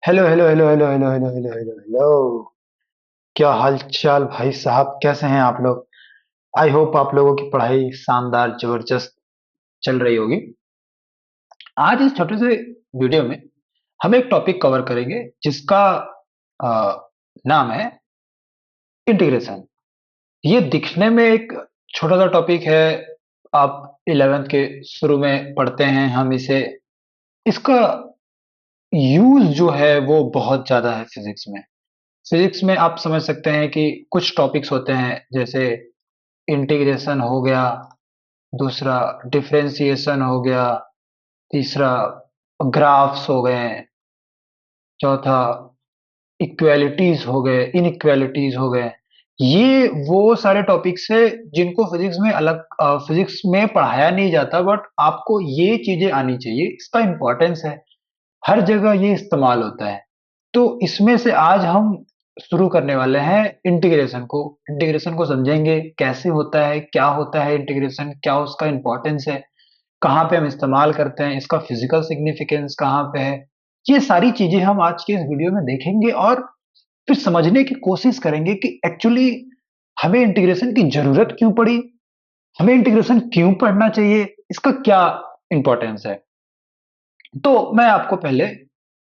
Hello hello hello hello hello hello hello hello hello. क्या हाल चाल भाई साहब, कैसे हैं आप लोग? आई होप आप लोगों की पढ़ाई शानदार जबरदस्त चल रही होगी। आज इस छोटे से वीडियो में हम एक टॉपिक कवर करेंगे जिसका अ, नाम है इंटीग्रेशन। ये दिखने में एक छोटा सा टॉपिक है। आप 11th के शुरू में पढ़ते हैं हम इसे। इसका यूज जो है वो बहुत ज्यादा है फिजिक्स में। फिजिक्स में आप समझ सकते हैं कि कुछ टॉपिक्स होते हैं जैसे इंटीग्रेशन हो गया, दूसरा डिफरेंशिएशन हो गया, तीसरा ग्राफ्स हो गए, चौथा इक्वेलिटीज हो गए, इनइक्वेलिटीज हो गए। ये वो सारे टॉपिक्स है जिनको फिजिक्स में अलग फिजिक्स में पढ़ाया नहीं जाता, बट आपको ये चीजें आनी चाहिए, इसका इम्पोर्टेंस है। हर जगह ये इस्तेमाल होता है। तो इसमें से आज हम शुरू करने वाले हैं इंटीग्रेशन को। इंटीग्रेशन को समझेंगे कैसे होता है, क्या होता है इंटीग्रेशन, क्या उसका इम्पोर्टेंस है, कहाँ पे हम इस्तेमाल करते हैं, इसका फिजिकल सिग्निफिकेंस कहाँ पे है। ये सारी चीजें हम आज के इस वीडियो में देखेंगे और फिर समझने की कोशिश करेंगे कि एक्चुअली हमें इंटीग्रेशन की जरूरत क्यों पड़ी, हमें इंटीग्रेशन क्यों पढ़ना चाहिए, इसका क्या इंपॉर्टेंस है। तो मैं आपको पहले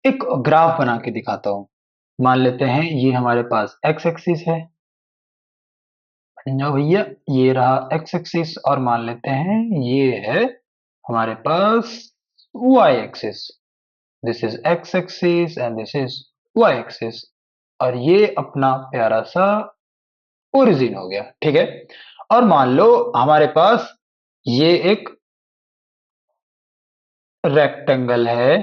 एक ग्राफ बना के दिखाता हूं। मान लेते हैं ये हमारे पास एक्स एक्सिस है। नो भैया, ये रहा एक्स एक्सिस, और मान लेते हैं ये है हमारे पास Y axis. This is X axis and this is Y axis. और ये अपना प्यारा सा ओरिजिन हो गया, ठीक है। और मान लो हमारे पास ये एक रेक्टेंगल है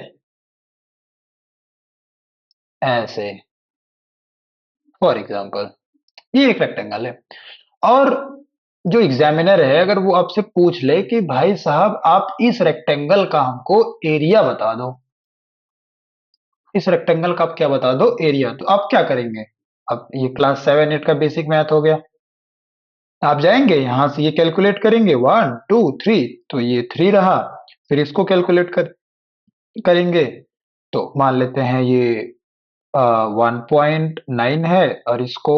ऐसे, फॉर एग्जांपल ये एक रेक्टेंगल है। और जो एग्जामिनर है अगर वो आपसे पूछ ले कि भाई साहब आप इस रेक्टेंगल का हमको एरिया बता दो, इस रेक्टेंगल का आप क्या बता दो एरिया, तो आप क्या करेंगे? अब ये क्लास 7 8 का बेसिक मैथ हो गया। आप जाएंगे यहां से ये कैलकुलेट करेंगे 1 2 3, तो ये 3 रहा। फिर इसको कैलकुलेट करेंगे। तो मान लेते हैं ये 1.9 है, और इसको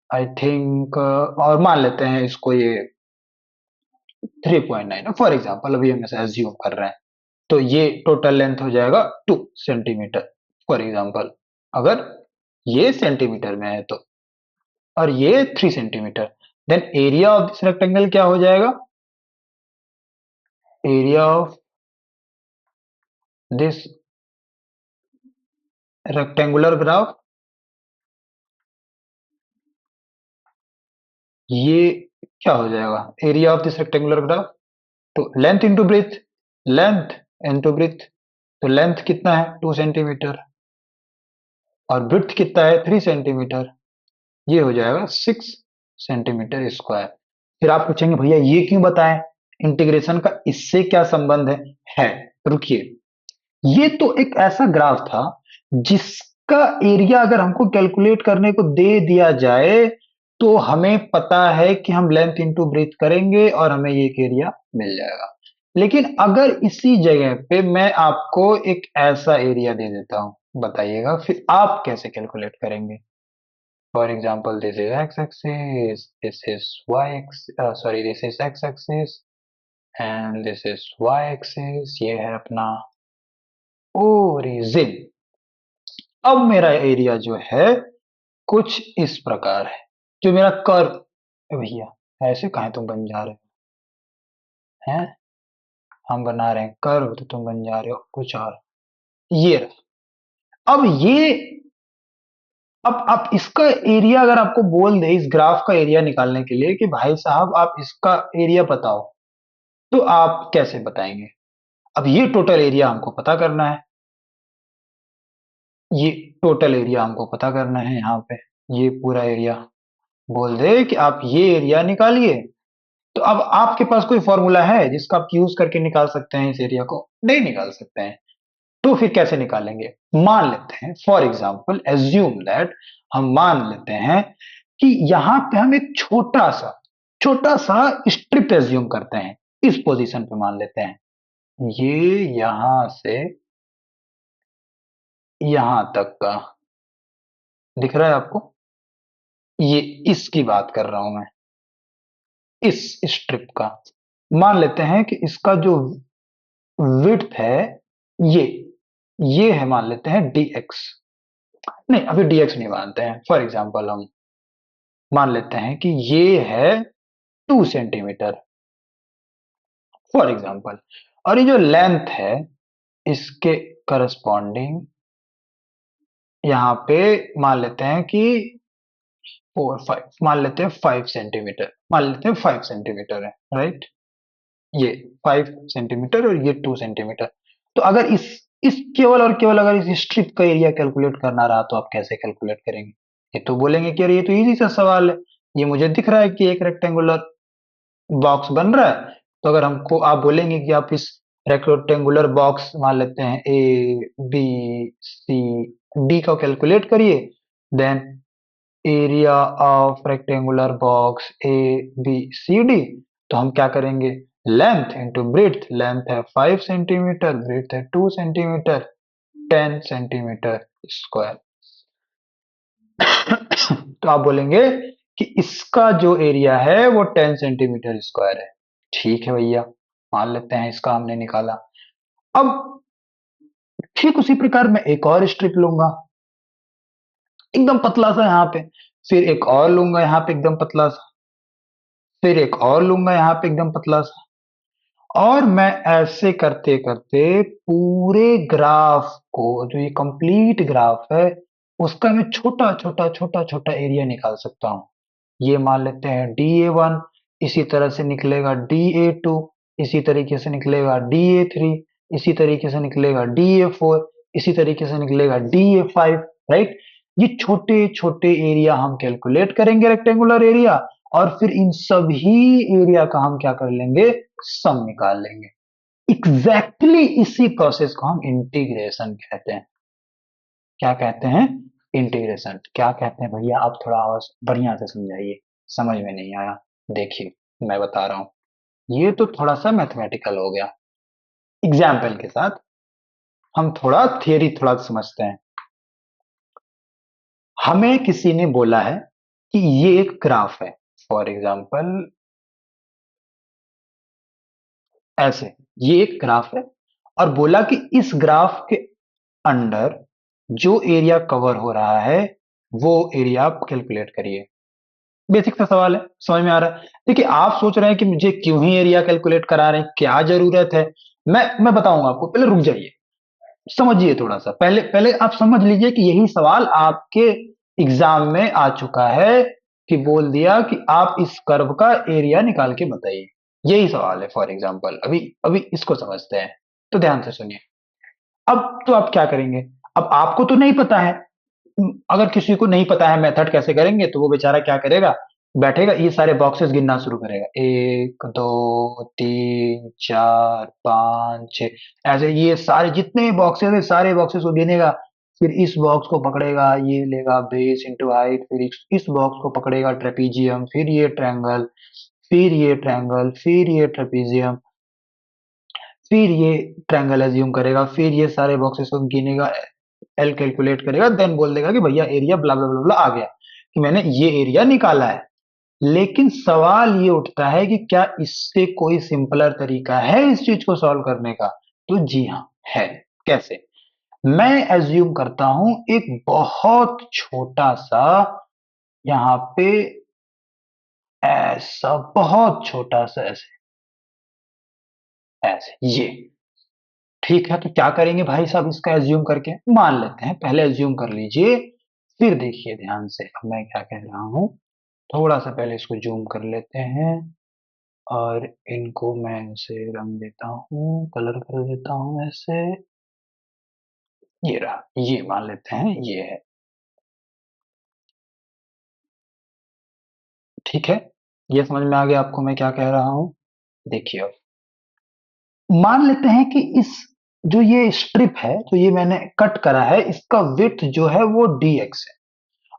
आई थिंक, और मान लेते हैं इसको ये 3.9 फॉर एग्जाम्पल, अभी हम ऐसे एज्यूम कर रहे हैं। तो ये टोटल लेंथ हो जाएगा 2 सेंटीमीटर फॉर एग्जाम्पल, अगर ये सेंटीमीटर में है तो। और ये 3 centimetre. Then area of this rectangle क्या हो जाएगा? Area of this rectangular graph, ये क्या हो जाएगा? Area of this rectangular graph, तो length into breadth, length into breadth. तो लेंथ कितना है? 2 सेंटीमीटर, और ब्रेथ कितना है? 3 सेंटीमीटर। ये हो जाएगा 6 सेंटीमीटर स्क्वायर। फिर आप पूछेंगे भैया ये क्यों बताएं, इंटीग्रेशन का इससे क्या संबंध है? रुकिए, ये तो एक ऐसा ग्राफ था जिसका एरिया अगर हमको कैलकुलेट करने को दे दिया जाए तो हमें पता है कि हम लेंथ इंटू ब्रेथ करेंगे और हमें ये एक एरिया मिल जाएगा। लेकिन अगर इसी जगह पे मैं आपको एक ऐसा एरिया दे देता हूं, बताइएगा फिर आप कैसे कैलकुलेट करेंगे? For example, this is x-axis, this is sorry, this is x-axis and this is y-axis. ये है अपना ओरिजिन। अब मेरा एरिया जो है कुछ इस प्रकार है, जो मेरा कर्व। भैया ऐसे काहे तुम बन जा रहे हो हैं? हम बना रहे हैं कर्व तो तुम बन जा रहे हो कुछ और। ये रहा। अब ये, अब आप इसका एरिया अगर आपको बोल दे इस ग्राफ का एरिया निकालने के लिए कि भाई साहब आप इसका एरिया बताओ, तो आप कैसे बताएंगे? अब ये टोटल एरिया हमको पता करना है, ये टोटल एरिया हमको पता करना है। यहाँ पे ये पूरा एरिया बोल दे कि आप ये एरिया निकालिए, तो अब आपके पास कोई फॉर्मूला है जिसका आप यूज करके निकाल सकते हैं इस एरिया को? नहीं निकाल सकते हैं। तो फिर कैसे निकालेंगे? मान लेते हैं फॉर एग्जाम्पल, एज्यूम दैट, हम मान लेते हैं कि यहाँ पे हम एक छोटा सा स्ट्रिप एज्यूम करते हैं। इस पोजीशन पे मान लेते हैं ये यहां से यहां तक का दिख रहा है आपको? ये इसकी बात कर रहा हूं मैं, इस स्ट्रिप का। मान लेते हैं कि इसका जो विड्थ है, ये ये है, मान लेते हैं dx। नहीं, अभी dx नहीं मानते हैं, फॉर एग्जांपल हम मान लेते हैं कि ये है 2 सेंटीमीटर, फॉर एग्जांपल। और ये जो लेंथ है, इसके करस्पॉन्डिंग यहाँ पे मान लेते हैं कि 4 5, मान लेते हैं 5 सेंटीमीटर, मान लेते हैं 5 सेंटीमीटर है, राइट? ये 5 सेंटीमीटर और ये 2 सेंटीमीटर। तो अगर इस केवल और केवल अगर इस स्ट्रिप का एरिया कैलकुलेट करना रहा तो आप कैसे कैलकुलेट करेंगे? ये तो बोलेंगे कि अरे ये तो इजी सा सवाल है, ये मुझे दिख रहा है कि एक रेक्टेंगुलर बॉक्स बन रहा है। तो अगर हमको आप बोलेंगे कि आप इस रेक्टेंगुलर बॉक्स मान लेते हैं ए बी सी डी का कैलकुलेट करिए, then area of rectangular box A B C D, तो हम क्या करेंगे? लेंथ इंटू ब्रेड्थ, लेंथ है 5 सेंटीमीटर, ब्रेड्थ है 2 सेंटीमीटर, 10 सेंटीमीटर स्क्वायर। तो आप बोलेंगे कि इसका जो एरिया है वो 10 सेंटीमीटर स्क्वायर है। ठीक है भैया, मान लेते हैं इसका हमने निकाला। अब ठीक उसी प्रकार मैं एक और स्ट्रिप लूंगा, एकदम पतला सा यहाँ पे, फिर एक और लूंगा यहाँ पे एकदम पतला सा, फिर एक और लूंगा यहाँ पे एकदम पतला सा, और मैं ऐसे करते करते पूरे ग्राफ को, जो ये कंप्लीट ग्राफ है, उसका मैं छोटा छोटा छोटा छोटा एरिया निकाल सकता हूँ। ये मान लेते हैं DA1, इसी तरह से निकलेगा DA2, इसी तरीके से निकलेगा DA3, इसी तरीके से निकलेगा DA4, इसी तरीके से निकलेगा DA5, राइट? ये छोटे छोटे एरिया हम कैलकुलेट करेंगे, रेक्टेंगुलर एरिया, और फिर इन सभी एरिया का हम क्या कर लेंगे? सम निकाल लेंगे। एग्जैक्टली इसी प्रोसेस को हम इंटीग्रेशन कहते हैं। क्या कहते हैं? इंटीग्रेशन। क्या कहते हैं भैया? आप थोड़ा और बढ़िया से समझाइए, समझ में नहीं आया। देखिए, मैं बता रहा हूं, ये तो थोड़ा सा मैथमेटिकल हो गया। एग्जाम्पल के साथ हम थोड़ा थियरी थोड़ा समझते हैं। हमें किसी ने बोला है कि ये एक ग्राफ है, फॉर एग्जाम्पल ऐसे, ये एक ग्राफ है, और बोला कि इस ग्राफ के अंडर जो एरिया कवर हो रहा है वो एरिया आप कैलकुलेट करिए। बेसिक सा सवाल है, समझ में आ रहा है? देखिए, आप सोच रहे हैं कि मुझे क्यों ही एरिया कैलकुलेट करा रहे हैं, क्या जरूरत है? मैं बताऊंगा आपको, पहले रुक जाइए, समझिए थोड़ा सा, पहले पहले आप समझ लीजिए कि यही सवाल आपके एग्जाम में आ चुका है, कि बोल दिया कि आप इस कर्व का एरिया निकाल के बताइए। यही सवाल है, फॉर एग्जाम्पल। अभी अभी इसको समझते हैं, तो ध्यान से सुनिए। अब तो आप क्या करेंगे? अब आपको तो नहीं पता है, अगर किसी को नहीं पता है मेथड कैसे करेंगे, तो वो बेचारा क्या करेगा? बैठेगा, ये सारे बॉक्सेस गिनना शुरू करेगा, 1 2 3 4 5 6, ऐसे ये सारे जितने बॉक्सेस है सारे बॉक्सेस को गिनेगा। फिर इस बॉक्स को पकड़ेगा, ये लेगा बेस इंटू हाइट, फिर इस बॉक्स को पकड़ेगा ट्रेपीजियम, फिर ये ट्रायंगल, फिर ये ट्रायंगल, फिर ये ट्रेपीजियम, फिर ये ट्रायंगल एज्यूम करेगा, फिर ये सारे बॉक्सेस को गिनेगा, एल कैलकुलेट करेगा, देन बोल देगा कि भैया एरिया ब्ला ब्ला ब्ला ब्ला आ गया, कि मैंने ये एरिया निकाला है। लेकिन सवाल ये उठता है कि क्या इससे कोई सिंपलर तरीका है इस चीज को सॉल्व करने का? तो जी हाँ, है। कैसे? मैं एज्यूम करता हूं एक बहुत छोटा सा, यहाँ पे ऐसा बहुत छोटा सा, ऐसे ऐसे ये, ठीक है? तो क्या करेंगे भाई साहब, इसका एज्यूम करके मान लेते हैं, पहले एज्यूम कर लीजिए, फिर देखिए ध्यान से अब मैं क्या कह रहा हूं। थोड़ा सा पहले इसको जूम कर लेते हैं, और इनको मैं ऐसे रंग देता हूँ, कलर कर देता हूँ ऐसे। ये रहा, ये मान लेते हैं ये है, ठीक है? ये समझ में आ गया आपको मैं क्या कह रहा हूँ? देखिए, अब मान लेते हैं कि इस जो ये स्ट्रिप है, जो ये मैंने कट करा है, इसका विड्थ जो है वो dx है,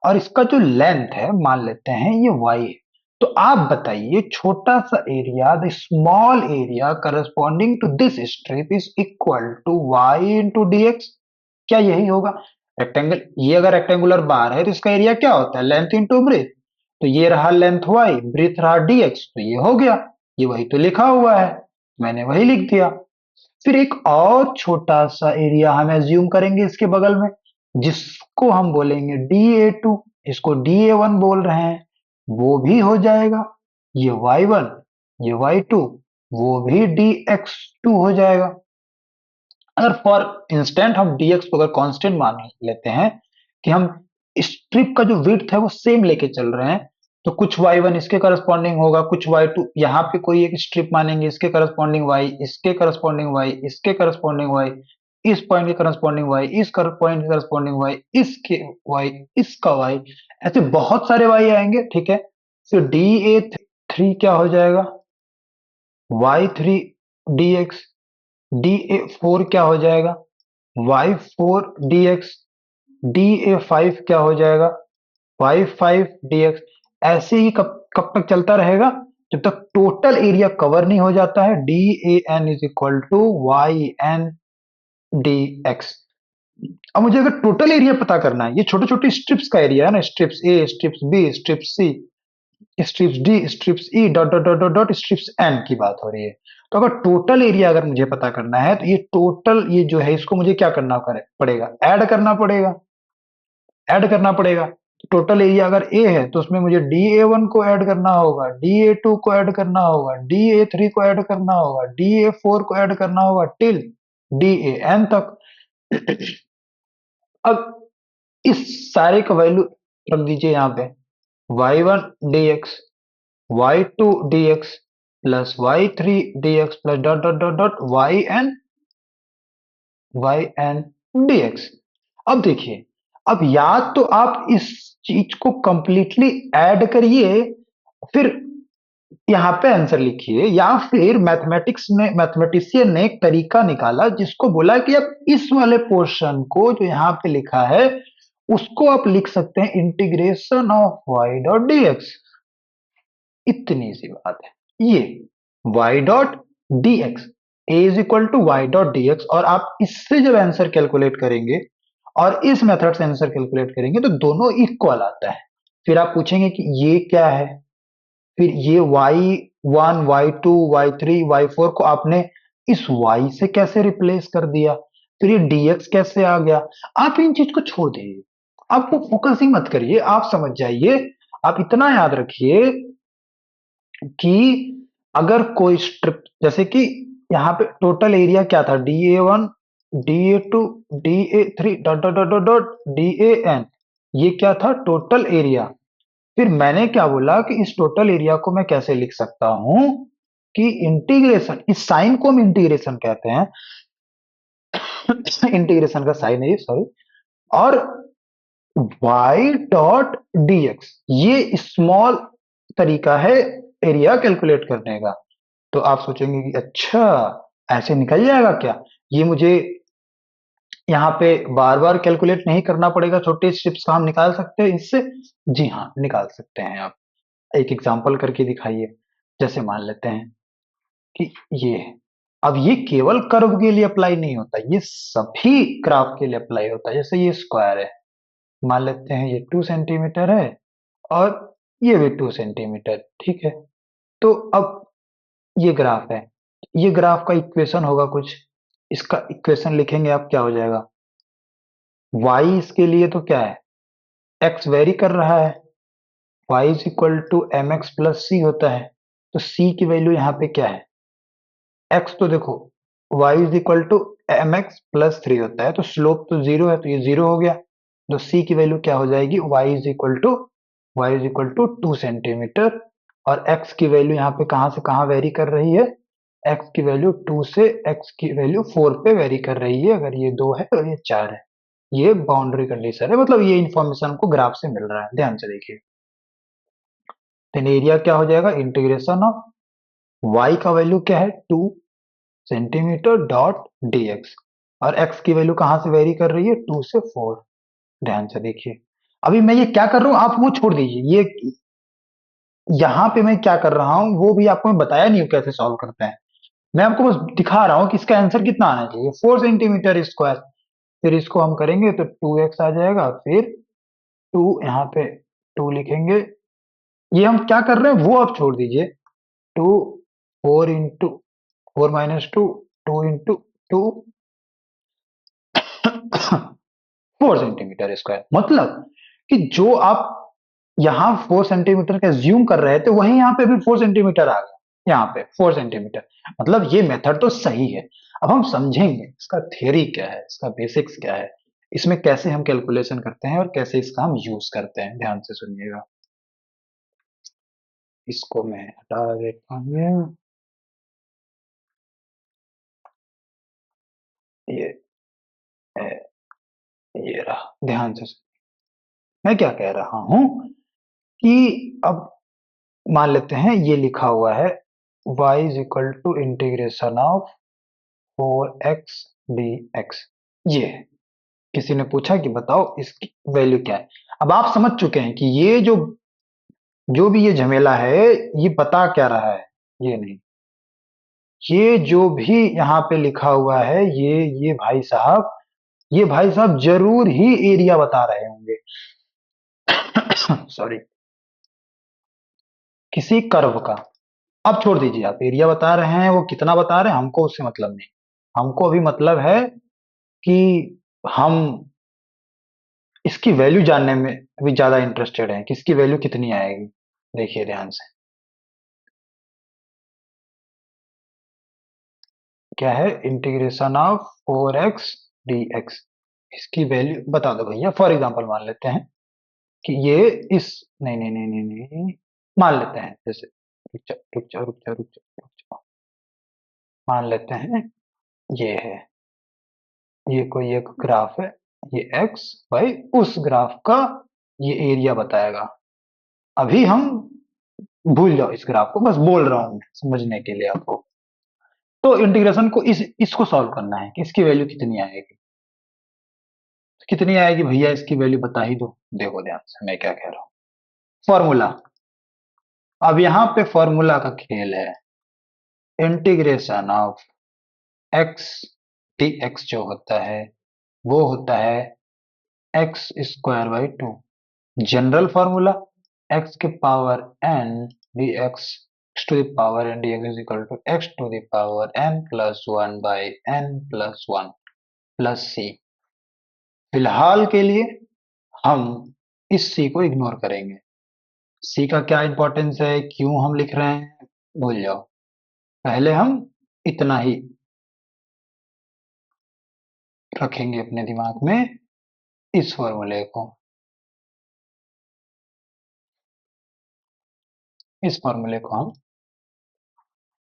और इसका जो लेंथ है मान लेते हैं ये y है। तो आप बताइए, छोटा सा area, the small area corresponding to this strip is equal to y into dx। क्या यही होगा? रेक्टेंगल, ये अगर रेक्टेंगुलर बार है तो इसका एरिया क्या होता है? Length into breadth. तो ये रहा लेंथ वाई, ब्रेथ रहा डीएक्स, तो ये हो गया। ये वही तो लिखा हुआ है, मैंने वही लिख दिया। फिर एक और छोटा सा एरिया हम एज्यूम करेंगे इसके बगल में, जिसको हम बोलेंगे DA2, इसको DA1 बोल रहे हैं, वो भी हो जाएगा। ये Y1, ये Y2, वो भी DX2 हो जाएगा। अगर फॉर इंस्टेंट हम DX को अगर कांस्टेंट मान लेते हैं कि हम स्ट्रिप का जो विड्थ है वो सेम लेके चल रहे हैं, तो कुछ Y1 इसके करस्पॉन्डिंग होगा, कुछ Y2, यहाँ पे कोई एक स्ट्रिप मानेंगे इसके करस्पॉन्डिंग Y, इसके करस्पॉन्डिंग Y, इसके करस्पॉन्डिंग Y, इस पॉइंट के करस्पॉन्डिंग Y, इस पॉइंट के करस्पॉन्डिंग Y, इसके Y, इसका Y, ऐसे बहुत सारे Y आएंगे, ठीक है। तो DA3 क्या हो जाएगा? Y3 DX, DA4 क्या हो जाएगा? Y4 DX, DA5 क्या हो जाएगा? Y5 DX। ऐसे ही कब कब तक चलता रहेगा? जब तक टोटल एरिया कवर नहीं हो जाता है। DAN is equal to YN DX। अब मुझे अगर टोटल एरिया पता करना है, ये छोटे छोटे स्ट्रिप्स का एरिया है ना, strips A, strips B, strips C, strips D, strips E, dot dot dot dot dot, strips N की बात हो रही है। तो अगर टोटल एरिया अगर मुझे पता करना है, तो ये टोटल, ये जो है इसको मुझे क्या करना पड़ेगा? ऐड करना पड़ेगा, ऐड करना पड़ेगा। टोटल एरिया अगर ए है तो उसमें मुझे DA1 को ऐड करना होगा, DA2 को ऐड करना होगा, DA3 को ऐड करना होगा, DA4 को ऐड करना होगा, टिल DAN तक। अब इस सारे का वैल्यू रख दीजिए यहाँ पे, Y1 DX, Y2 DX plus Y3 DX plus dot dot dot dot YN DX। अब देखिए, अब या तो आप इस चीज को कंप्लीटली ऐड करिए, फिर यहाँ पे आंसर लिखिए, या फिर मैथमेटिशियन ने एक तरीका निकाला जिसको बोला कि अब इस वाले पोर्शन को जो यहाँ पे लिखा है उसको आप लिख सकते हैं integration of y dot dx। इतनी सी बात है ये, y dot dx, a is equal to y dot dx। और आप इससे जब आंसर कैलकुलेट करेंगे और इस मेथड से आंसर कैलकुलेट करेंगे तो दोनों इक्वल आता है। फिर आप पूछेंगे कि ये क्या है, फिर ये Y1, Y2, Y3, Y4 को आपने इस Y से कैसे रिप्लेस कर दिया, फिर ये DX कैसे आ गया? आप इन चीज को छोड़ दीजिए, आपको फोकस ही मत करिए, आप समझ जाइए। आप इतना याद रखिए कि अगर कोई स्ट्रिप, जैसे कि यहाँ पे टोटल एरिया क्या था, DA1, DA2, DA3 dot dot dot dot dot DAN, ये क्या था? Total area. फिर मैंने क्या बोला कि इस टोटल एरिया को मैं कैसे लिख सकता हूं कि इंटीग्रेशन, इस साइन को हम इंटीग्रेशन कहते हैं, इंटीग्रेशन का साइन है ये, सॉरी। और y डॉट dx, ये स्मॉल तरीका है एरिया कैलकुलेट करने का। तो आप सोचेंगे कि अच्छा ऐसे निकल जाएगा क्या, ये मुझे यहाँ पे बार बार कैलकुलेट नहीं करना पड़ेगा, छोटे स्टेप्स का हम निकाल सकते हैं इससे। जी हाँ, निकाल सकते हैं। आप एक एग्जांपल करके दिखाइए। जैसे मान लेते हैं कि ये है, अब ये केवल कर्व के लिए अप्लाई नहीं होता, ये सभी ग्राफ के लिए अप्लाई होता है। जैसे ये स्क्वायर है, मान लेते हैं ये 2 सेंटीमीटर है और ये भी 2 सेंटीमीटर, ठीक है। तो अब ये ग्राफ है, ये ग्राफ का इक्वेशन होगा कुछ, इसका इक्वेशन लिखेंगे आप, क्या हो जाएगा? y इसके लिए तो क्या है, x वेरी कर रहा है, y is equal to mx plus c होता है। तो c की वैल्यू यहाँ पे क्या है? x तो देखो, y is equal to mx plus 3 होता है, तो स्लोप तो जीरो है, तो ये जीरो हो गया। तो c की वैल्यू क्या हो जाएगी? y is equal to 2 centimetre. और x की वैल्यू यहाँ पे कहाँ से कहाँ वेरी कर रही है? x की वैल्यू 2 से x की वैल्यू 4 पे वेरी कर रही है, अगर ये 2 है और ये 4 है। ये बाउंड्री कंडीशन है, मतलब ये इंफॉर्मेशन को ग्राफ से मिल रहा है, ध्यान से देखिए। तो एरिया क्या हो जाएगा? इंटीग्रेशन ऑफ y का वैल्यू क्या है? 2 सेंटीमीटर डॉट dx, और x की वैल्यू कहां से वेरी कर रही है? 2 से 4। ध्यान से देखिए, अभी मैं ये क्या कर रहा हूं आप वो छोड़ दीजिए, ये यहाँ पे मैं क्या कर रहा हूँ वो भी आपको मैं बताया नहीं हूँ कैसे सॉल्व करते हैं। मैं आपको बस दिखा रहा हूँ कि इसका आंसर कितना आना चाहिए, 4 सेंटीमीटर स्क्वायर। फिर इसको हम करेंगे तो 2x आ जाएगा, फिर 2 यहाँ पे 2 लिखेंगे। ये हम क्या कर रहे हैं वो आप छोड़ दीजिए। 2 4 into 4 minus 2 2 into 2 4 centimetre square. मतलब कि जो आप यहाँ 4 सेंटीमीटर का ज्यूम कर रहे थे वही यहाँ पे भी 4 सेंटीमीटर आ गया, यहाँ पे 4 सेंटीमीटर। मतलब ये मेथड तो सही है। अब हम समझेंगे इसका थ्योरी क्या है, इसका बेसिक्स क्या है, इसमें कैसे हम कैलकुलेशन करते हैं और कैसे इसका हम यूज करते हैं। ध्यान से सुनिएगा। इसको मैं हटा देता हूँ। ये ये रहा, ध्यान से मैं क्या कह रहा हूं कि अब मान लेते हैं ये लिखा हुआ है y is equal to integration of 4x dx। ये है। किसी ने पूछा कि बताओ इसकी वैल्यू क्या है। अब आप समझ चुके हैं कि ये जो भी ये झमेला है ये बता क्या रहा है। ये नहीं, ये जो भी यहाँ पे लिखा हुआ है ये भाई साहब जरूर ही एरिया बता रहे होंगे। सॉरी, किसी कर्व का। अब छोड़ दीजिए, आप एरिया बता रहे हैं वो कितना बता रहे हैं हमको उससे मतलब नहीं। हमको अभी मतलब है कि हम इसकी वैल्यू जानने में अभी ज्यादा इंटरेस्टेड हैं कि इसकी वैल्यू कितनी आएगी। देखिए ध्यान से, क्या है, इंटीग्रेशन ऑफ 4x dx। इसकी वैल्यू बता दो भैया। फॉर एग्जांपल मान लेते हैं कि ये इस नहीं नहीं नहीं नहीं नहीं मान लेते हैं जैसे, रुक जा रुक जा रुक जा रुक जा रुक जा। मान लेते हैं ये है, ये कोई एक ग्राफ है, ये एक्स वाई उस ग्राफ का ये एरिया बताएगा। अभी हम भूल जाओ इस ग्राफ को, बस बोल रहा हूं मैं समझने के लिए आपको। तो इंटीग्रेशन को इसको सॉल्व करना है कि इसकी वैल्यू कितनी आएगी। कितनी आएगी भैया इसकी वैल्यू बता ही दो। देखो ध्यान से मैं क्या कह रहा हूँ। फॉर्मूला, अब यहाँ पे फॉर्मूला का खेल है। Integration of X D X जो होता है वो होता है X square by 2। General formula, X के power N D X to the power N D X is equal to X to the power N plus one by N plus one plus C. फिलहाल के लिए हम इस सी को ignore करेंगे। सी का क्या इंपॉर्टेंस है, क्यों हम लिख रहे हैं, भूल जाओ। पहले हम इतना ही रखेंगे अपने दिमाग में, इस फॉर्मूले को, इस फॉर्मूले को हम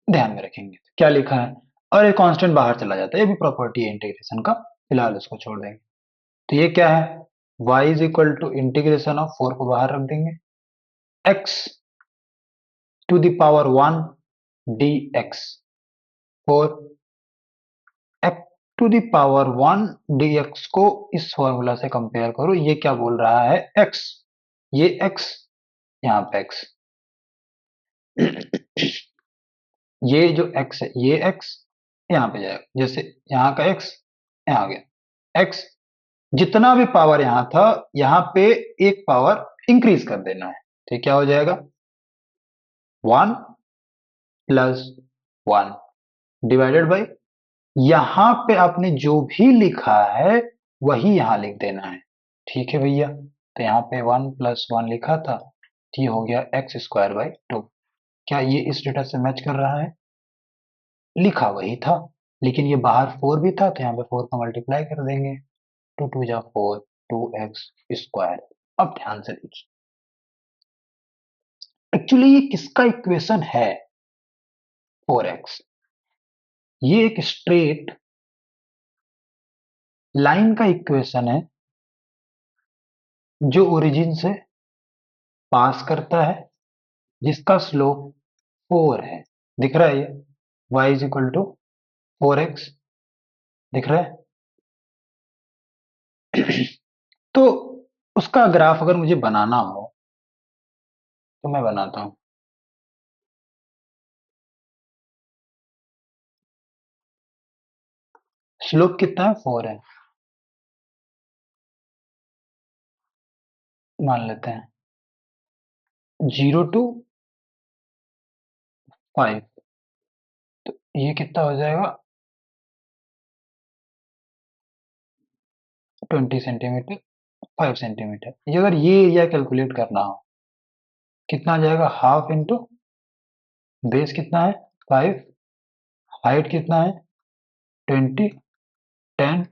ध्यान में रखेंगे। क्या लिखा है, और ये कांस्टेंट बाहर चला जाता है, ये भी प्रॉपर्टी है इंटीग्रेशन का। फिलहाल इसको छोड़ देंगे। तो ये क्या है, y is equal to integration of 4 को बाहर रख देंगे, x to the power 1 dx, 4 x to the power 1 dx को इस फॉर्मूला से कंपेयर करो। ये क्या बोल रहा है, x, ये x, यहाँ पे x, ये जो x है ये x यहाँ पे जाएगा, जैसे यहाँ का x यहाँ आ गया। x जितना भी पावर यहाँ था यहाँ पे एक पावर इंक्रीज कर देना है। तो क्या हो जाएगा, 1 प्लस 1 डिवाइडेड बाई, यहाँ पे आपने जो भी लिखा है वही यहाँ लिख देना है। ठीक है भैया, तो यहाँ पे 1 प्लस 1 लिखा था, तो ये हो गया एक्स स्क्वायर बाई 2। क्या ये इस डेटा से मैच कर रहा है, लिखा वही था लेकिन ये बाहर 4 भी था तो यहाँ पे 4 का मल्टीप्लाई कर देंगे, 2 2 जा 4, 2x स्क्वायर। अब ध्यान से देखिए, एक्चुअली ये किसका इक्वेशन है, 4x। ये एक स्ट्रेट लाइन का इक्वेशन है जो ओरिजिन से पास करता है, जिसका स्लोप 4 है। दिख रहा है ये, y is equal to 4x, दिख रहा है। तो उसका ग्राफ अगर मुझे बनाना हो तो मैं बनाता हूं। स्लोप कितना है, 4 है। मान लेते हैं 0 to 5, तो ये कितना हो जाएगा 20 सेंटीमीटर, 5 सेंटीमीटर। ये अगर ये एरिया कैलकुलेट करना हो कितना आ जाएगा, हाफ इंटू बेस कितना है 5, हाइट कितना है 20, 10,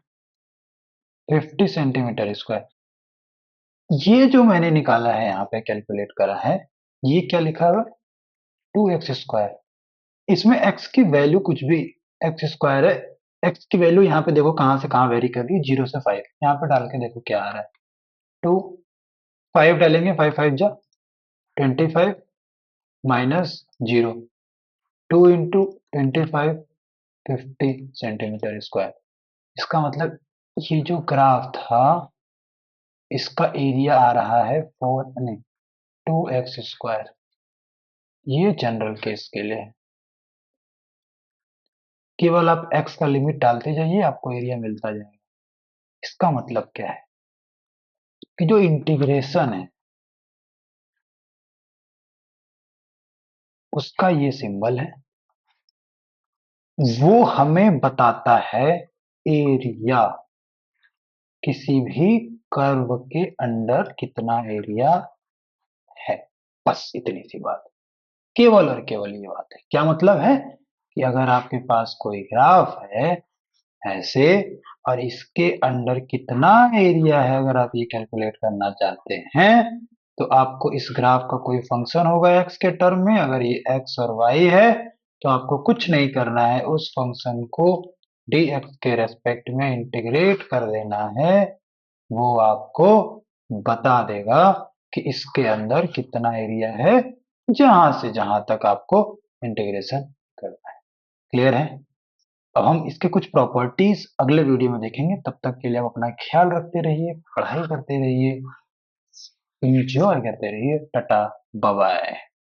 50 सेंटीमीटर स्क्वायर। ये जो मैंने निकाला है यहाँ पे कैलकुलेट करा है, ये क्या लिखा हुआ 2x स्क्वायर। इसमें x की वैल्यू कुछ भी, एक्स स्क्वायर है, x की वैल्यू यहाँ पे देखो कहाँ से कहाँ वेरी कर रही है, 0 से 5। यहाँ पे डाल के देखो क्या आ रहा है, 2, 5 डालेंगे, 5 5 जा 25 माइनस 0, 2 into 25, 50 सेंटीमीटर स्क्वायर। इसका मतलब ये जो ग्राफ था इसका एरिया आ रहा है 2x स्क्वायर। ये जनरल केस के लिए है, केवल आप x का लिमिट डालते जाइए आपको एरिया मिलता जाएगा। इसका मतलब क्या है कि जो इंटीग्रेशन है उसका ये सिंबल है, वो हमें बताता है एरिया, किसी भी कर्व के अंडर कितना एरिया है। बस इतनी सी बात, केवल और केवल ये बात है। क्या मतलब है कि अगर आपके पास कोई ग्राफ है ऐसे और इसके अंडर कितना एरिया है अगर आप ये कैलकुलेट करना चाहते हैं, तो आपको इस ग्राफ का कोई फंक्शन होगा एक्स के टर्म में, अगर ये एक्स और वाई है तो आपको कुछ नहीं करना है, उस फंक्शन को dx के रेस्पेक्ट में इंटीग्रेट कर देना है, वो आपको बता देगा कि इसके अंदर कितना एरिया है जहां से जहां तक आपको इंटीग्रेशन करना है। क्लियर है? अब हम इसके कुछ प्रॉपर्टीज अगले वीडियो में देखेंगे। तब तक के लिए आप अपना ख्याल रखते रहिए, पढ़ाई करते रहिए, एंजॉय करते रहिए। Tata bye bye.